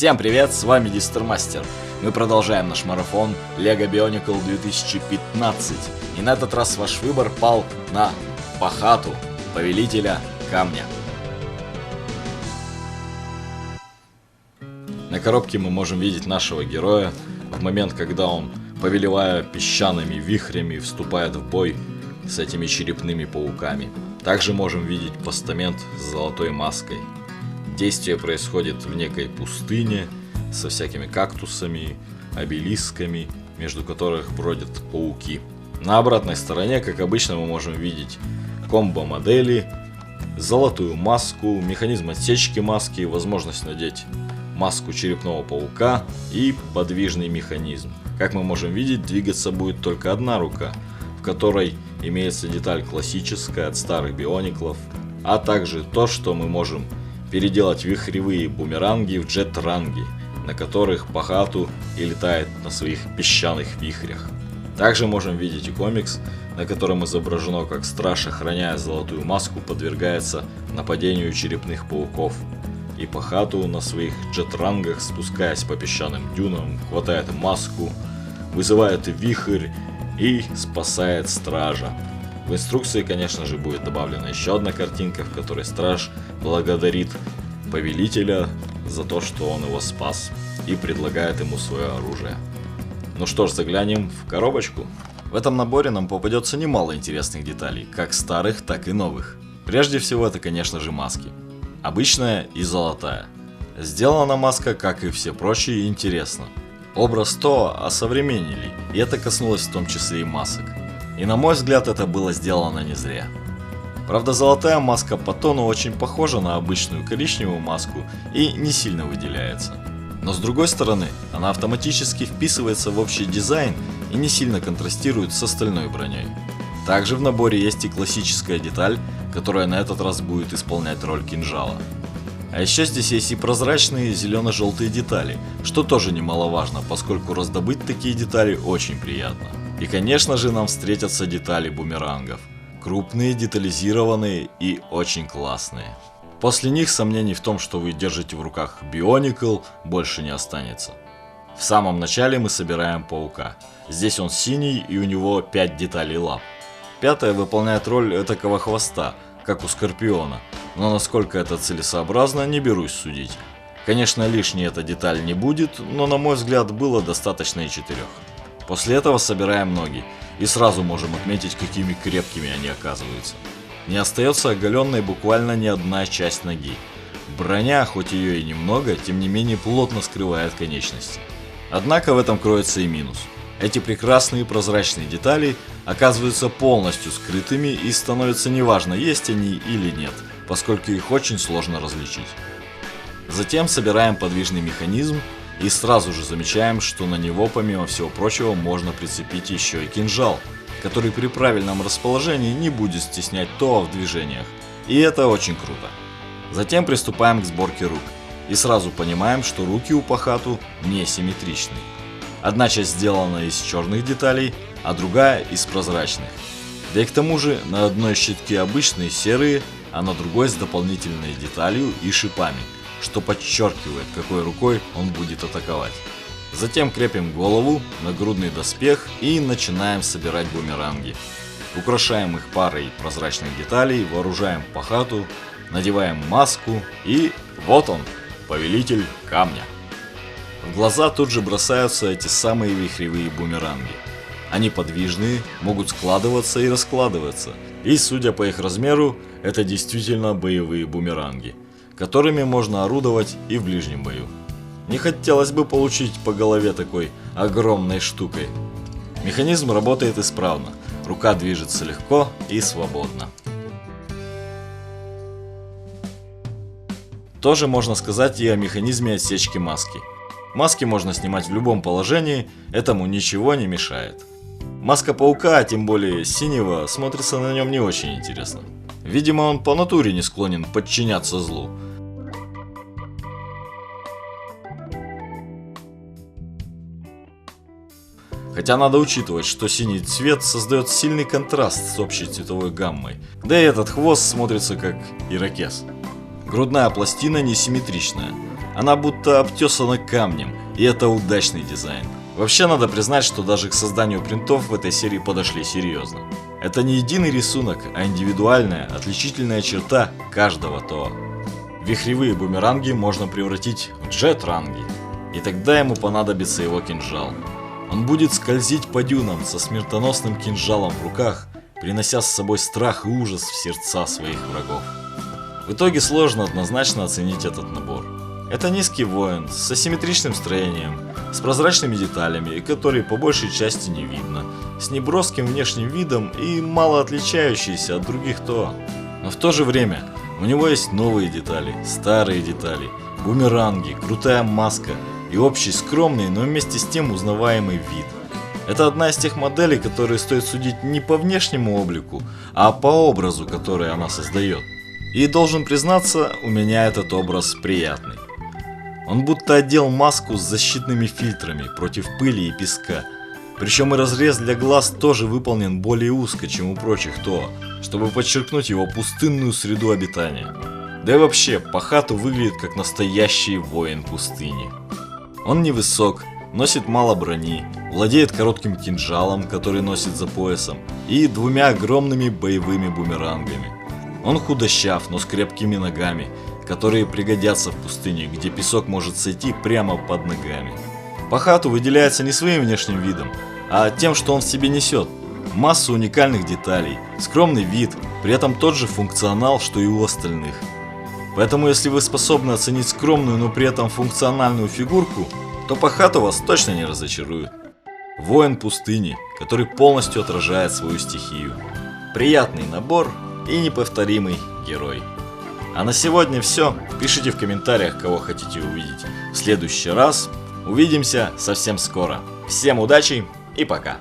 Всем привет, с вами Дистермастер. Мы продолжаем наш марафон LEGO Bionicle 2015. И на этот раз ваш выбор пал на Пахату, Повелителя Камня. На коробке мы можем видеть нашего героя в момент, когда он, повелевая песчаными вихрями, вступает в бой с этими черепными пауками. Также можем видеть постамент с золотой маской. Действие происходит в некой пустыне со всякими кактусами, обелисками, между которых бродят пауки. На обратной стороне, как обычно, мы можем видеть комбо-модели, золотую маску, механизм отсечки маски, возможность надеть маску черепного паука и подвижный механизм. Как мы можем видеть, двигаться будет только одна рука, в которой имеется деталь классическая от старых биониклов, а также то, что мы можем переделать вихревые бумеранги в джет-ранги, на которых Пахату и летает на своих песчаных вихрях. Также можем видеть и комикс, на котором изображено, как страж, охраняя золотую маску, подвергается нападению черепных пауков. И Пахату на своих джет-рангах, спускаясь по песчаным дюнам, хватает маску, вызывает вихрь и спасает стража. В инструкции, конечно же, будет добавлена еще одна картинка, в которой страж благодарит повелителя за то, что он его спас, и предлагает ему свое оружие. Ну что ж, заглянем в коробочку. В этом наборе нам попадется немало интересных деталей, как старых, так и новых. Прежде всего, это, конечно же, маски. Обычная и золотая. Сделана маска, как и все прочие, интересно. Образ то осовременили, и это коснулось в том числе и масок. И на мой взгляд, это было сделано не зря. Правда, золотая маска по тону очень похожа на обычную коричневую маску и не сильно выделяется. Но с другой стороны, она автоматически вписывается в общий дизайн и не сильно контрастирует с остальной броней. Также в наборе есть и классическая деталь, которая на этот раз будет исполнять роль кинжала. А еще здесь есть и прозрачные зелено-желтые детали, что тоже немаловажно, поскольку раздобыть такие детали очень приятно. И, конечно же, нам встретятся детали бумерангов. Крупные, детализированные и очень классные. После них сомнений в том, что вы держите в руках Бионикл, больше не останется. В самом начале мы собираем паука. Здесь он синий и у него 5 деталей лап. Пятая выполняет роль этакого хвоста, как у Скорпиона. Но насколько это целесообразно, не берусь судить. Конечно, лишней эта деталь не будет, но на мой взгляд было достаточно и 4. После этого собираем ноги, и сразу можем отметить, какими крепкими они оказываются. Не остается оголенной буквально ни одна часть ноги. Броня, хоть ее и немного, тем не менее плотно скрывает конечности. Однако в этом кроется и минус. Эти прекрасные прозрачные детали оказываются полностью скрытыми и становится неважно, есть они или нет, поскольку их очень сложно различить. Затем собираем подвижный механизм, и сразу же замечаем, что на него, помимо всего прочего, можно прицепить еще и кинжал, который при правильном расположении не будет стеснять ТОА в движениях. И это очень круто. Затем приступаем к сборке рук. И сразу понимаем, что руки у Пахату не симметричны. Одна часть сделана из черных деталей, а другая из прозрачных. Да и к тому же на одной щитке обычные серые, а на другой с дополнительной деталью и шипами, что подчеркивает, какой рукой он будет атаковать. Затем крепим голову, нагрудный доспех и начинаем собирать бумеранги. Украшаем их парой прозрачных деталей, вооружаем Пахату, надеваем маску и вот он, Повелитель Камня. В глаза тут же бросаются эти самые вихревые бумеранги. Они подвижные, могут складываться и раскладываться, и судя по их размеру, это действительно боевые бумеранги, которыми можно орудовать и в ближнем бою. Не хотелось бы получить по голове такой огромной штукой. Механизм работает исправно, рука движется легко и свободно. Тоже можно сказать и о механизме отсечки маски. Маски можно снимать в любом положении, этому ничего не мешает. Маска паука, а тем более синего, смотрится на нем не очень интересно. Видимо, он по натуре не склонен подчиняться злу. Хотя надо учитывать, что синий цвет создает сильный контраст с общей цветовой гаммой. Да и этот хвост смотрится как ирокез. Грудная пластина несимметричная. Она будто обтесана камнем, и это удачный дизайн. Вообще надо признать, что даже к созданию принтов в этой серии подошли серьезно. Это не единый рисунок, а индивидуальная, отличительная черта каждого ТО. Вихревые бумеранги можно превратить в джет-ранги, и тогда ему понадобится его кинжал. Он будет скользить по дюнам со смертоносным кинжалом в руках, принося с собой страх и ужас в сердца своих врагов. В итоге сложно однозначно оценить этот набор. Это низкий воин с асимметричным строением, с прозрачными деталями, которые по большей части не видно, с неброским внешним видом и мало отличающийся от других ТО. Но в то же время у него есть новые детали, старые детали, бумеранги, крутая маска и общий скромный, но вместе с тем узнаваемый вид. Это одна из тех моделей, которые стоит судить не по внешнему облику, а по образу, который она создает. И должен признаться, у меня этот образ приятный. Он будто одел маску с защитными фильтрами против пыли и песка. Причем и разрез для глаз тоже выполнен более узко, чем у прочих ТО, чтобы подчеркнуть его пустынную среду обитания. Да и вообще, Пахату выглядит как настоящий воин пустыни. Он невысок, носит мало брони, владеет коротким кинжалом, который носит за поясом, и двумя огромными боевыми бумерангами. Он худощав, но с крепкими ногами, которые пригодятся в пустыне, где песок может сойти прямо под ногами. Пахату выделяется не своим внешним видом, а тем, что он в себе несет. Массу уникальных деталей, скромный вид, при этом тот же функционал, что и у остальных. Поэтому если вы способны оценить скромную, но при этом функциональную фигурку, то Пахату вас точно не разочарует. Воин пустыни, который полностью отражает свою стихию. Приятный набор и неповторимый герой. А на сегодня все. Пишите в комментариях, кого хотите увидеть в следующий раз. Увидимся совсем скоро. Всем удачи и пока.